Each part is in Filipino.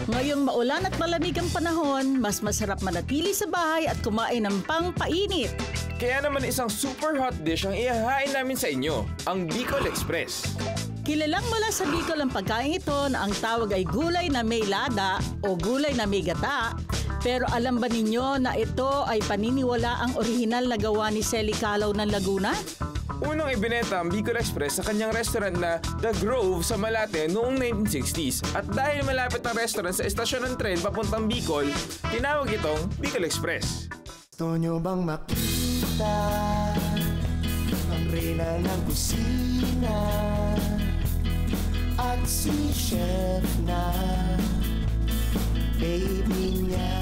Ngayong maulan at malamig ang panahon, mas masarap manatili sa bahay at kumain ng pangpainit. Kaya naman isang super hot dish ang ihahain namin sa inyo, ang Bicol Express. Kilalang mula sa Bicol ang pagkain ito na ang tawag ay gulay na may lada o gulay na may gata. Pero alam ba ninyo na ito ay paniniwala ang orihinal na gawa ni Selly Calao ng Laguna? Unang ibinenta ang Bicol Express sa kanyang restaurant na The Grove sa Malate noong 1960s. At dahil malapit ang restaurant sa estasyon ng tren papuntang Bicol, tinawag itong Bicol Express. Gusto nyo bang makita ang reyna ng kusina at si chef na baby niya?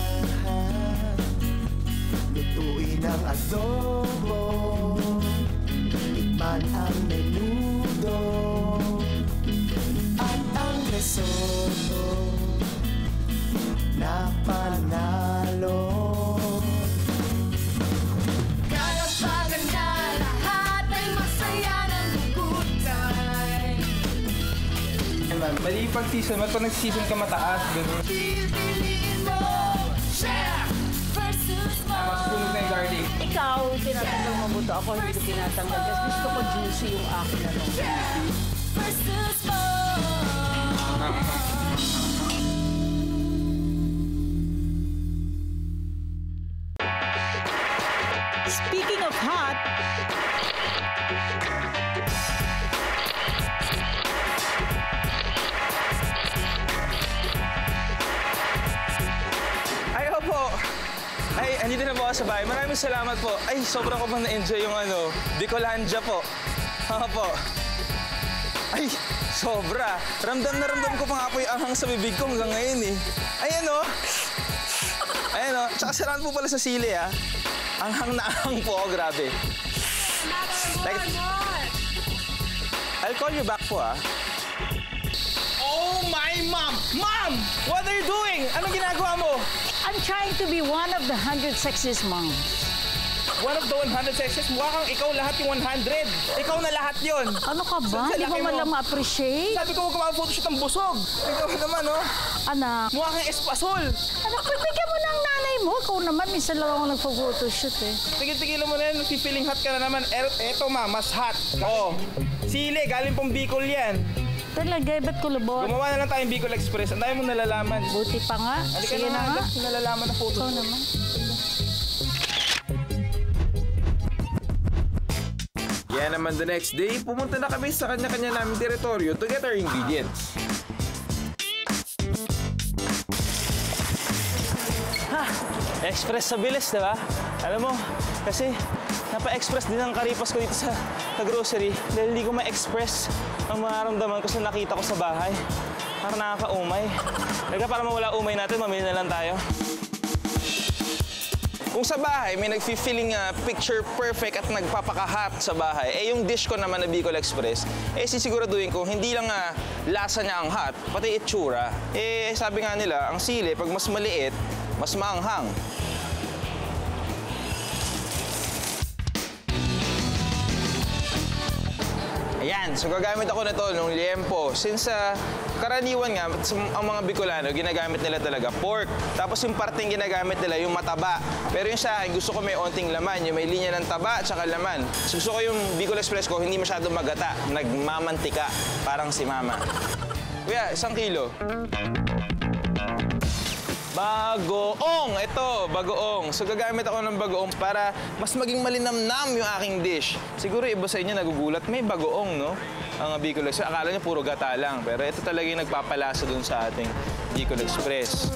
Lutuin ang adobo, tikman ang menudo at ang risotto na panalo. Kagapagan na lahat ay masaya ng good time. Mali pag season, pag nag-season ka mataas, gano'n. Pipiliin mo, chef versus mo. Mas punog na yung garlic. Ikaw, tinatanggal mo buto. Ako hindi ko tinatanggal kasi gusto ko juicy yung akin na lang. Versus mo. Speaking of hot, Ay, opo. Ay, andito na po ako sa bahay. Maraming salamat po. Ay, sobrang ko pang na-enjoy yung Bicolandia po. Opo. Ay, sobra. Ramdam na ramdam ko pa nga po yung anghang sa bibig ko hanggang ngayon eh. Ayan o. Ayan o. Tsaka saraan po pala sa sili ah. Anghang na anghang po. Oh, grabe. Like, I'll call you back po ah. Oh my mom! Mom! What are you doing? Anong ginagawa mo? I'm trying to be one of the 100 sexiest moms. One of the 100 sexiest, mukha kang ikaw lahat yung 100. Ikaw na lahat yon. Ano ka ba? Hindi mo man lang ma-appreciate? Sabi ko, huwag ka mag-photoshoot ng busog. Ikaw naman, oh. Anak, Mukha kang espasol. anak, bibigyan mo ng nanay mo. Ikaw naman, minsan lang ako nagpo-photoshoot eh. Tigil-tigilan mo na yan, feeling hot ka na naman. Eto ma, mas hot. Oo. Sili, galing pong Bicol yan. Talaga, ba't ko lubot? Gumawa na lang tayong Bicol Express. Ang dami mo nalalaman. Buti pa nga. Halika Sige na nga. Nalalaman na photo. Ikaw naman. Kaya naman the next day, pumunta na kami sa kanya-kanya naming teritoryo to get our ingredients. Express sa bilis, di ba? Alam mo, kasi napa-express din ang karipas ko dito sa grocery dahil hindi ko ma-express ang mararamdaman ko sa nakita ko sa bahay. Parang nakaka-umay. Teka, para mawala umay natin, mamili na lang tayo. Kung sa bahay may nag-feeling picture perfect at nagpapaka-hot sa bahay, eh yung dish ko naman na Bicol Express, eh sisiguraduhin ko hindi lang lasa niya ang hot, pati itsura. Eh sabi nga nila, ang sili pag mas maliit, mas maanghang. Ayan, so gagamit ako nito ng liempo. Since karaniwan nga, ang mga Bicolano, ginagamit nila talaga pork. Tapos yung parteng ginagamit nila, yung mataba. Pero yung sa akin, gusto ko may onting laman. Yung may linya ng taba at saka laman. So gusto ko yung Bicol Express ko, hindi masyadong magata. Nagmamantika, parang si Mama. Kuya, 1 kilo. Bagoong! Ito, bagoong. So gagamit ako ng bagoong para mas maging malinamnam yung aking dish. Siguro iba sa inyo nagugulat, may bagoong, no? Ang Bicol Express. Akala niyo puro gata lang. Pero ito talaga yung nagpapalasa dun sa ating Bicol Express.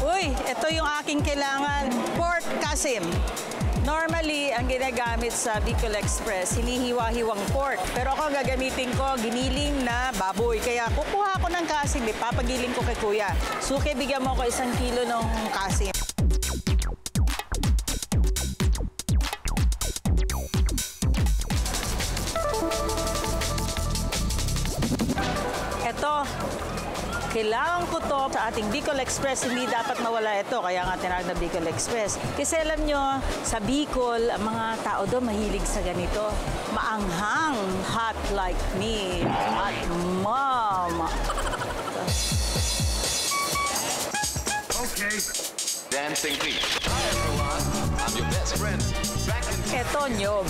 Uy, ito yung aking kailangan. Pork kasim. Normally, ang ginagamit sa Bicol Express, hinihiwa-hiwang pork. Pero ako gagamitin ko giniling na baboy. Kaya kukuha ko ng kasim, papagiling ko kay Kuya. Suki, bigyan mo ko 1 kilo ng kasim. Ito, Kailangan ko to sa ating Bicol Express. Hindi dapat mawala ito. Kaya nga tinawag na Bicol Express. Kasi alam nyo, sa Bicol, ang mga tao doon mahilig sa ganito. Maanghang. Hot like me. Hot mom. Okay. Dancing feet. Hi everyone, I'm your best friend. Back in Eto, nyog.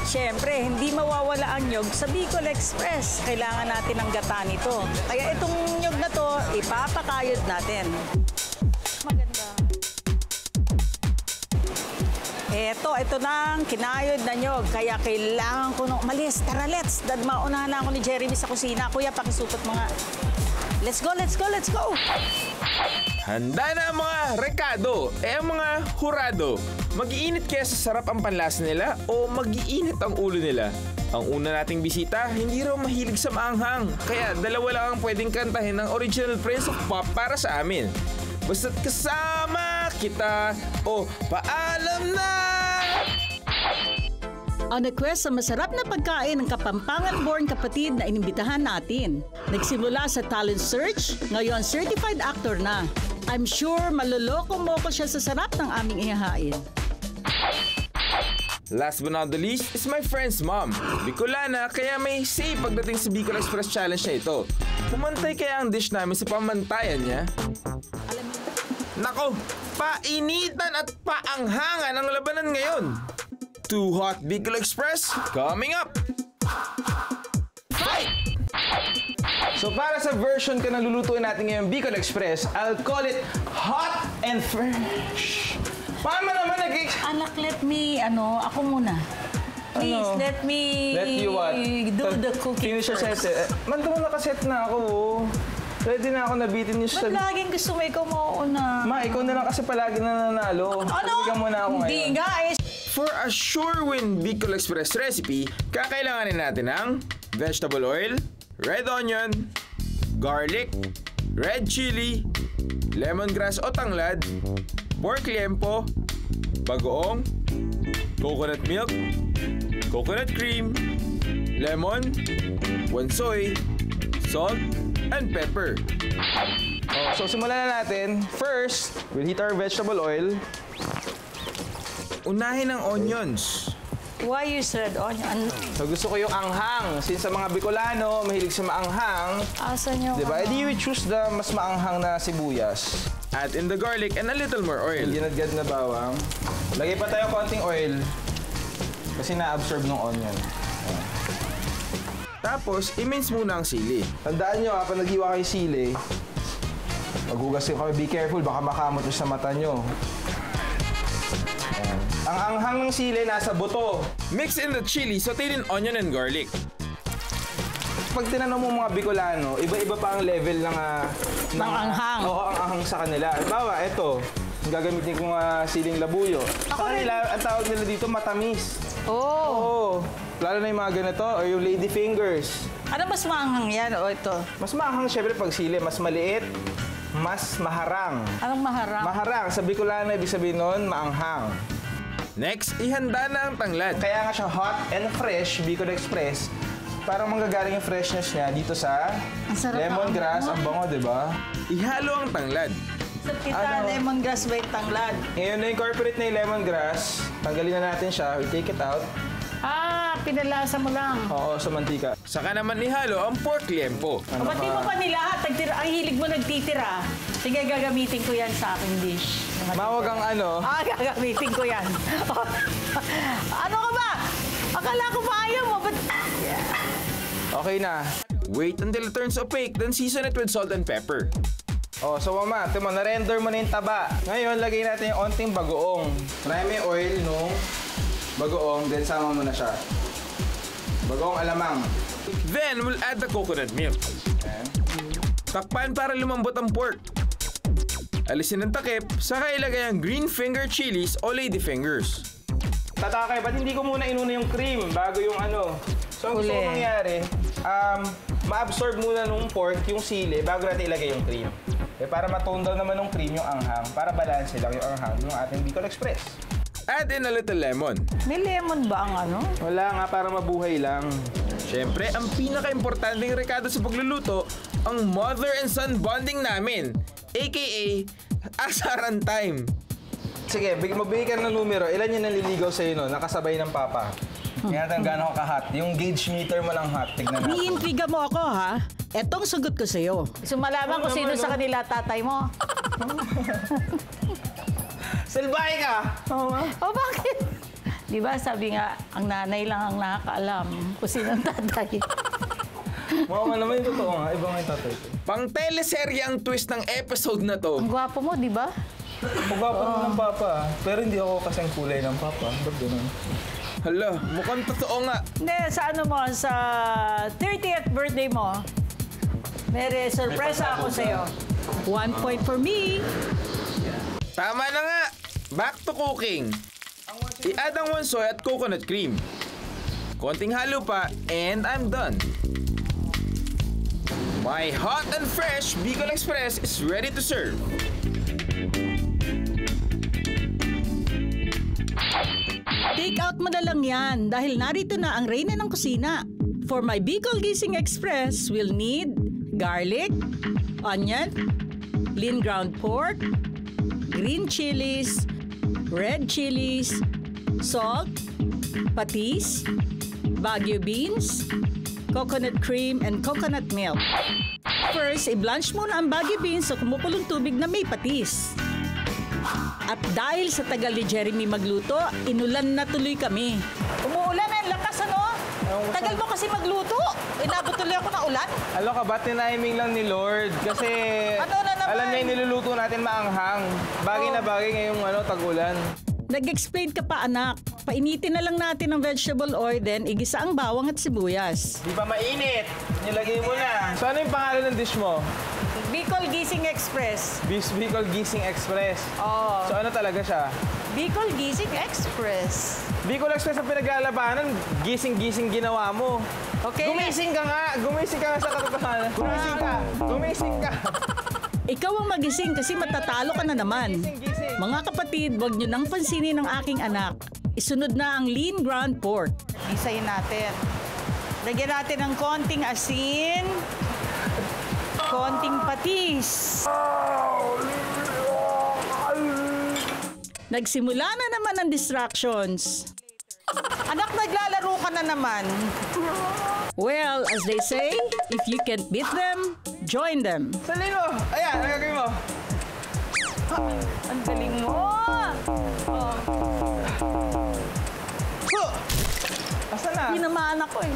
Siyempre, hindi mawawala ang nyog sa Bicol Express. Kailangan natin ng gata nito. Kaya itong nyog na to, ipapakayod natin. Maganda. Ito na ang kinayod na nyog. Kaya kailangan ko nung umalis. Tara, let's. Maunahan na ako ni Jeremy sa kusina. Kuya, pakisupot mga. Let's go, let's go, let's go! Handa na ang mga rekado, ang mga hurado. Mag-iinit kaya sa sarap ang panlasa nila o mag-iinit ang ulo nila? Ang una nating bisita, hindi raw mahilig sa maanghang. Kaya dalawa lang ang pwedeng kantahin ng original Prince of Pop para sa amin. Basta't kasama kita o paalam na! On a quest sa masarap na pagkain ng Kapampangan-born kapatid na inimbitahan natin. Nagsimula sa talent search, ngayon certified actor na. I'm sure maloloko-moko siya sa sarap ng aming ihahain. Last but not the least is my friend's mom. Bicolana, kaya may say pagdating sa Bicol Express Challenge na ito. Pumantay kaya ang dish namin sa pamantayan niya? Nako, painitan at paanghangan ang labanan ngayon. Too Hot Bicol Express coming up! Fight! So para sa version ka na lulutuin natin ngayon, Bicol Express, I'll call it hot and fresh. Paano naman Anak, let me, ako muna. Please, Ano? let me Let you what? do the cooking Finish your first. set. Mando nakaset na ako. Ready na ako, nabitin niyo Ba't sa... laging gusto mo ikaw mauuna? Ma, ikaw na lang kasi palagi nananalo. Bigyan mo na ako ngayon. Hindi nga eh. For a sure win Bicol Express recipe, kakailanganin natin ng vegetable oil, red onion, garlic, red chili, lemongrass o tanglad, pork liempo, bagoong, coconut milk, coconut cream, lemon, wansoy, salt, and pepper. So simulan na natin. First, we'll heat our vegetable oil. Unahin ang onions. Why you said onion? So gusto ko yung anghang. Since sa mga Bicolano, mahilig sa maanghang. Asan yung Diba? Edi you choose the mas maanghang na sibuyas. Add in the garlic and a little more oil. Ginadgad na bawang. Lagay pa tayo konting oil. Kasi na-absorb ng onion. Tapos, i-mince muna ang sili. Tandaan nyo pag naghiwa kayo sili, maghugas kayo, be careful, baka makamot nyo sa mata nyo. Ayan. Ang anghang ng sili nasa buto. Mix in the chili, sauteed in onion and garlic. Pag tinanong mo mga Bicolano, iba-iba pa ang level ng anghang. Oo, ang anghang sa kanila. Halimbawa, ito, gagamitin ko siling labuyo. Sa kanila, ang tawag nila dito, matamis. Oh. Oo. Lalo na yung mga ganito, o yung lady fingers. Ano mas maanghang yan o ito? Mas maanghang syempre pag sili, mas maliit, mas maharang. Anong maharang? Maharang, sa Bicolano, ibig sabihin nun, maanghang. Next, ihanda na ang tanglad. Kaya nga siya hot and fresh, Bicol Express. Parang manggagaling yung freshness niya dito sa Ang sarap lemongrass. Ang bango, di ba? Ihalo ang tanglad. Sa kita, Ano? lemongrass ba yung tanglad? Ngayon, na-incorporate na yung lemongrass. Tanggalin na natin siya. We take it out. Pinalasa mo lang. Oo, sa mantika. Saka naman ihalo ang pork liempo. Ano Ba't di mo pa nilahat? Ang hilig mo nagtitira. Sige, gagamitin ko yan sa aking dish. Mawag ang ano. Gagamitin ko yan. Ano ka ba? Akala ko ba ayaw mo? Ba't... Okay na. Wait until it turns opaque, then season it with salt and pepper. Oh, so mama, timo na-render mo na yung taba. Ngayon, lagay natin yung onting bagoong. Marami oil nung bagoong, then sama mo na siya. Bagoong alamang. Then, we'll add the coconut milk. Takpan para lumambot ang pork. Alisin ang takip, saka ilagay ang green finger chilies o lady fingers. Tataka kayo, ba't hindi ko muna inuna yung cream bago yung ano? So, ang gusto ko mangyari, ma-absorb muna nung pork yung sili bago natin ilagay yung cream. Para matone down naman ng cream yung anghang, para balanse lang yung anghang ng ating Bicol Express. Add in a little lemon. May lemon ba ang ano? Wala nga, para mabuhay lang. Siyempre, ang pinaka-importanting rekado sa pagluluto, ang mother and son bonding namin, aka asaran time. Sige, magbigay ka ng numero. Ilan yung naliligaw sa'yo no? Nakasabay ng papa. Tingnan natin gano'n ka hot. Yung gauge meter mo lang hot. Tignan natin. Niintriga mo ako, ha? Etong sagot ko sa'yo. Gusto malaman kung sino sa kanila tatay mo. Salbahe ka! O bakit? Di ba sabi nga, ang nanay lang ang nakakaalam kung sino ang tatay. Mama naman yung totoo nga. Iba nga yung tatay ko. Pang teleserye ang twist ng episode na to. Ang gwapo mo, di ba? Pagwapa mo ng papa. Pero hindi ako kasing kulay ng papa. Ba't ganun? Hala, mukhang totoo nga. Hindi, sa ano mo, sa 30th birthday mo, may surpresa ako sa'yo. 1 point for me. Tama na nga. Back to cooking. I-add ang wansoy at coconut cream. Konting halo pa and I'm done. My hot and fresh Bicol Express is ready to serve. Take out mo na lang yan dahil narito na ang reyna ng kusina. For my Bicol Gising Express, we'll need garlic, onion, lean ground pork, green chilies, red chilies, salt, patis, Baguio beans, coconut cream, and coconut milk. First, i-blanch muna ang Baguio beans sa kumukulong tubig na may patis. At dahil sa tagal ni Jeremy magluto, inulan na tuloy kami. Umuulan na, lakas ano? Tagal mo kasi magluto. Inabot tuloy ako ng ulan. Alo ka ba, tiniming lang ni Lord? Kasi Ano na naman? alam niya yung niluluto natin maanghang. Bagay na bagay ngayong tag-ulan. Nag-explain ka pa, anak. Painitin na lang natin ang vegetable oil, then igisa ang bawang at sibuyas. Di ba mainit? Nilagay mo na. So ano yung pangalan ng dish mo? Bicol Gising Express. Bicol Gising Express. Oh, So ano talaga siya? Bicol Gising Express. Bicol Express ang pinaglalabanan, gising-gising ginawa mo. Okay. Gumising ka nga! Gumising ka nga sa katotohanan. Gumising ka! Gumising ka! Ikaw ang magising kasi matatalo ka na naman. Gising! Mga kapatid, wag nyo nang pansinin ang aking anak. Isunod na ang lean ground pork. Isayin natin. Lagyan natin ng konting asin. Konting patis. Nagsimula na naman ang distractions. Anak, naglalaro ka na naman. Well, as they say, if you can't beat them, join them. Salin mo! Ayan, ang gagawin mo. Ang galing mo. Asa na? Tinamaan ako eh.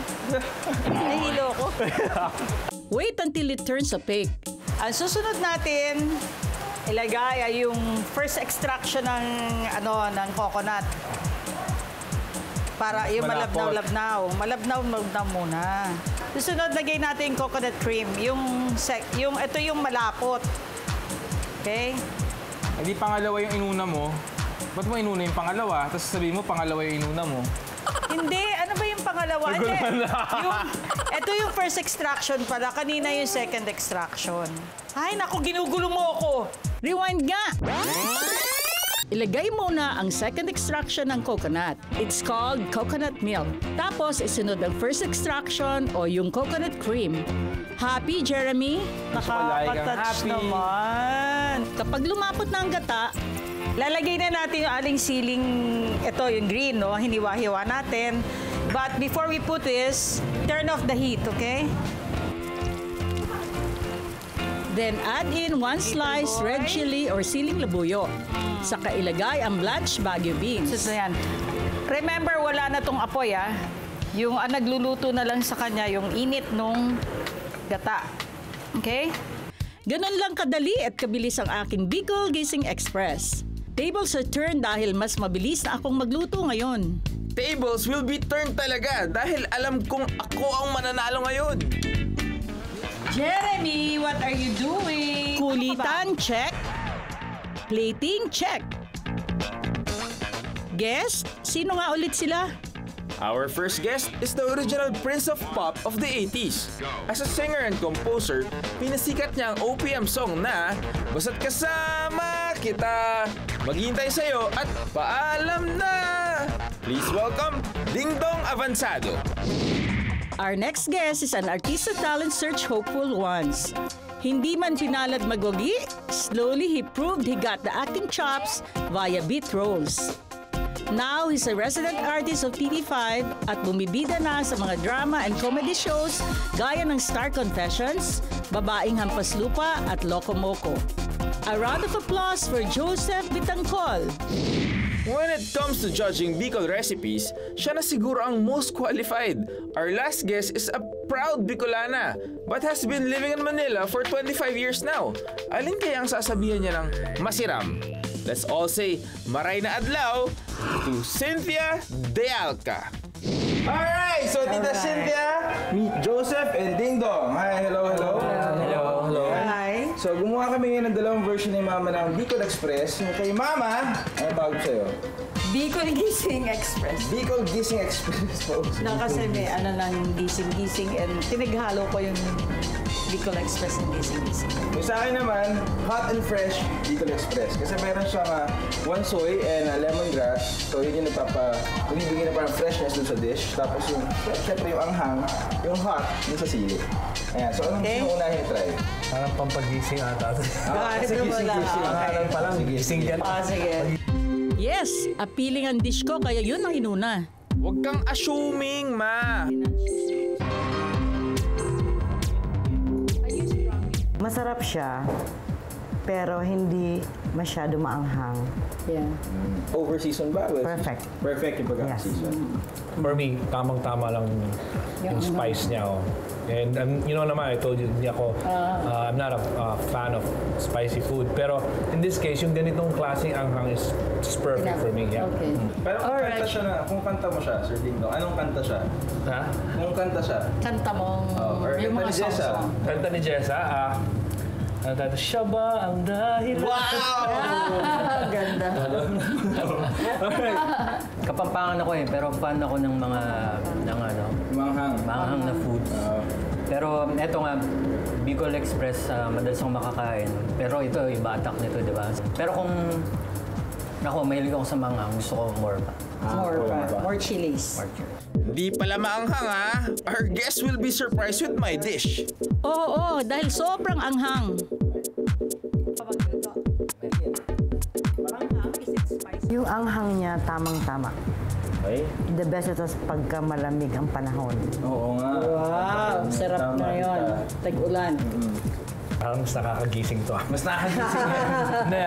Nahilo ko. Wait until it turns opaque. Ang susunod natin, ilagay ay yung first extraction ng ng coconut. Para yung Malapot. malabnaw-labnaw. Malabnaw-labnaw muna. Susunod, lagay natin yung coconut cream. Ito yung malapot. Okay? Hindi pangalawa yung inuna mo. Ba't mo inuna yung pangalawa? Tapos sabihin mo pangalawa yung inuna mo. Hindi. Ano ba yung pangalawa? Ito yung first extraction pala. Kanina yung second extraction. Ay, naku, ginugulo mo ako. Rewind nga! Ilagay muna ang second extraction ng coconut. It's called coconut milk. Tapos, isunod ang first extraction o yung coconut cream. Happy, Jeremy? Nakaka-touch naman. Kapag lumapot na ang gata, Lalagay na natin yung aling siling, ito yung green, no? Hiniwa-hiwa natin. But before we put this, turn off the heat, okay? then add in 1 slice red chili or siling labuyo. Saka ilagay ang blanched Baguio beans. So yan. Remember, wala na tong apoy, ah. Yung nagluluto na lang sa kanya, yung init nung gata. Okay? Ganon lang kadali at kabilis ang aking Bicol Gising Express. Tables are turned dahil mas mabilis na akong magluto ngayon. Tables will be turned talaga dahil alam kong ako ang mananalo ngayon. Jeremy, what are you doing? Kulitan, check. Plating, check. Guess, sino nga ulit sila? Our first guest is the original Prince of Pop of the 80s. As a singer and composer, pinasikat niya ang OPM song na Basta't Kasama Kita, Maghihintay Sa'yo at Paalam Na. Please welcome Ding Dong Avansado. Our next guest is an artista talent search hopeful once. Hindi man pinalad magwagi, slowly he proved he got the acting chops via beat roles. Now, he's a resident artist of TV5 at bumibida na sa mga drama and comedy shows gaya ng Star Confessions, Babaeng Hampas Lupa at Loco Moco. A round of applause for Joseph Bitangcol. When it comes to judging Bicol recipes, siya na siguro ang most qualified. Our last guest is a proud Bicolana but has been living in Manila for 25 years now. Alin kaya ang sasabihan niya ng masiram? Let's all say, maray na adlaw to Cynthia De Alca. Alright, so Tita Cynthia, meet Joseph and Ding Dong. Hi, hello. Hello. Hi. So gumawa kami ngayon ng dalawang version ni Mama ng Bicol Express. Yung kay Mama, ano tawag sa'yo? Bicol Gising Express. Bicol Gising Express po. Na kasi may ano lang gising-gising and tinaghalo ko yung Bicol Express and gising-gising. Yung sa akin naman, hot and fresh Bicol Express. Kasi meron siyang one soy and lemongrass. So yun yung bumibigay na parang freshness dun sa dish. Tapos yung, syempre yung anghang, yung hot, yung sa sili. Ayan, so anong gusto mo unahin try? Parang pampagising ata. Ito mo lang. Parang palang gising ka. Sige. Yes, appealing ang dish ko kaya yun ang inuna. Huwag kang assuming, ma. Masarap siya, pero hindi masyado maanghang. Yeah. Over-season ba? Perfect. Perfect yung pagkaka-season. For me, tamang-tama lang yung spice niya. Oh. And you know naman, I told you, hindi ako, I'm not a fan of spicy food. Pero in this case, yung ganitong klaseng anghang is perfect for me. Yeah. Okay. Pero kung kanta siya na, kung kanta mo siya, Sir Ding Dong, anong kanta siya? Ha? Kung kanta siya? Kanta mo Or yung kanta mga ni Jessa? song. Kanta ni Jessa, ano tayo? Siya ba ang dahilan? Ganda. Kapampangan ako pero fan ako ng mga manghang na foods. Pero eto nga, Bicol Express, madalas akong makakain. Pero ito, iba attack nito, di ba? Pero kung mahilig ako sa manghang, gusto ko more pa. More chilies. Di pala maanghang, ha? Our guest will be surprised with my dish. Oo, dahil sobrang anghang. Yung anghang niya, tamang-tama. Okay. The best ito pagka malamig ang panahon. Oo nga. Wow, sarap na yun. Tag-ulan. Parang mas nakakagising to. Mas nakakagising yan. Hindi,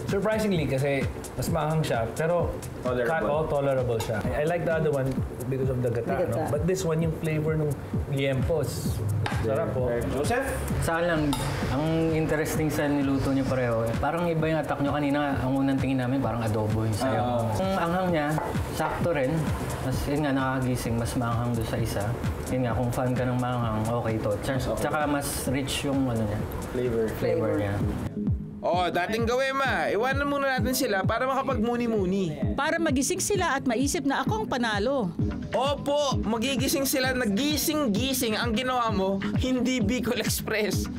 surprisingly kasi mas maanghang siya, pero tolerable siya. I like the other one because of the gata. No? But this one, yung flavor ng liempo, sarap po. Joseph? Sa akin lang, ang interesting sa niluto niyo pareho, parang iba yung attack niyo kanina. Ang unang tingin namin, parang adobo yung sayo. Kung anghang niya, sakto rin. Mas yun nga, nakakagising, mas maanghang doon sa isa. Yun nga, kung fan ka ng maanghang, okay to. Tsaka mas rich yung ano niya, flavor niya. Oh, dating gawin, ma. Iwanan muna natin sila para makapagmuni-muni. Para magising sila at maisip na ako ang panalo. Opo, magigising sila. Nagising-gising ang ginawa mo, hindi Bicol Express.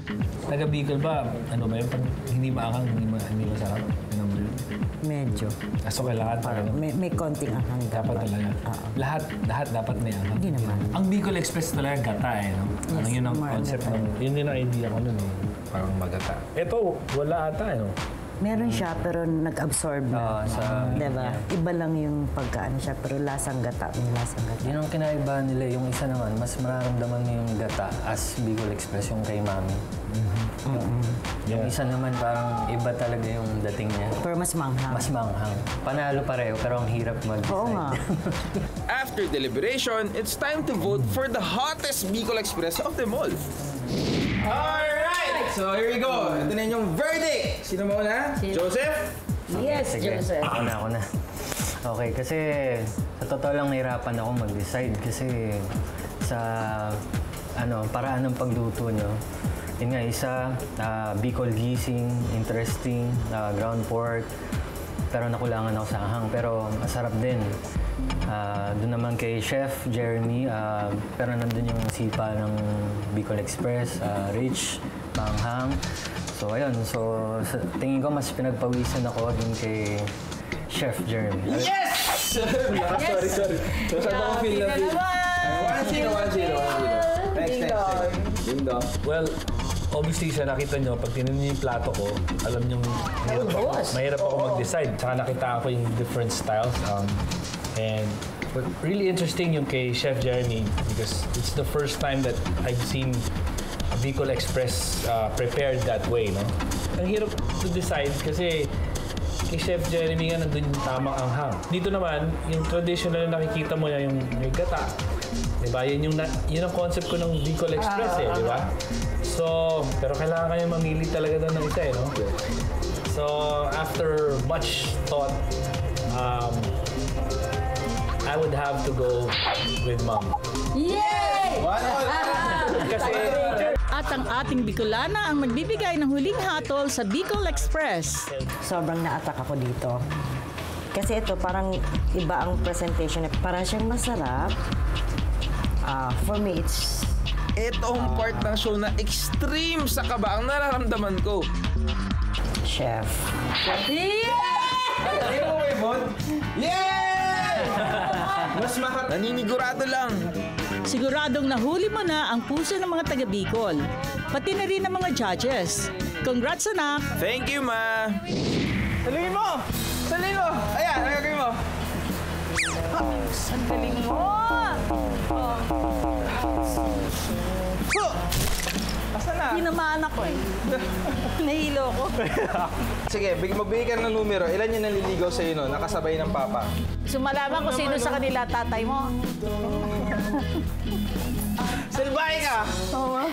Taga-Bicol ba, ano ba yun? Pag hindi maanghang, hindi masarap. Ano ba yun? Medyo. So kailangan Parang may konting anghang dapat talaga. Lahat dapat may anghang. Hindi naman. Ang Bicol Express talaga gata no? Parang yun ang more concept gata. yun yung idea ko nun Parang magata. Ito, wala ata no? Meron siya, pero nag-absorb na. Diba? yeah. Iba lang yung pagkaano siya, pero lasang gata. May lasang gata. Yun ang kinaiba nila. Yung isa naman, mas mararamdaman mo yung gata as Bicol Express, yung kay Mami. Yung isa naman parang iba talaga yung dating niya. Pero mas manghang. Mas manghang. Panalo pareho, pero ang hirap mag-decide. Oo nga. After deliberation, it's time to vote for the hottest Bicol Express of them all. Alright! So here we go. Ito na yung verdict. Sino mauna? Joseph? Yes, Sige, Joseph. ako na. Okay, kasi sa totoo lang nahirapan ako mag-decide kasi sa paraan ng pagluto nyo. Yun nga, isa, Bicol gising, interesting, ground pork, pero nakulangan ako sa anghang, pero masarap din. Doon naman kay Chef Jeremy, pero nandun yung sipa ng Bicol Express, rich, manghang. So ayun, sa tingin ko mas pinagpawisan ako dun kay Chef Jeremy. Yes! Sorry. So, saan ako feel na feel? Next. Well, obviously sa nakita nyo, pag tinanong niyo yung plato ko, alam nyo, mahirap ako mag-decide. Saka nakita ko yung different styles. And but really interesting yung kay Chef Jeremy because it's the first time that I've seen a Bicol Express prepared that way, no? Ang hirap to decide kasi kay Chef Jeremy nga nandun yung tamang anghang. Dito naman, yung traditional na nakikita mo na yung may gata. Diba? Yun ang concept ko ng Bicol Express di ba? So, pero kailangan kayo mamili talaga doon ng isa no? So, after much thought, I would have to go with Mom. Yay! Kasi At ang ating Bicolana ang magbibigay ng huling hatol sa Bicol Express. Sobrang na-attack ako dito. Kasi ito, parang iba ang presentation. Parang siyang masarap. For me, it's... Ito ang part ng show na extreme sa kaba ang nararamdaman ko. Chef. Naninigurado lang. Siguradong nahuli mo na ang puso ng mga taga-Bicol. Pati na rin ng mga judges. Congrats, anak! Thank you, Ma. Salingin mo! Salingin mo! Ayan, ang gagawin mo. Ang galing mo! Asa na? Tinamaan ako Nahilo ko. Sige, magbigay ka ng numero. Ilan yung naliligaw sa'yo no? Nakasabay ng papa. Sumalaman ko sino sa kanila tatay mo. Silbahe ka! Oo.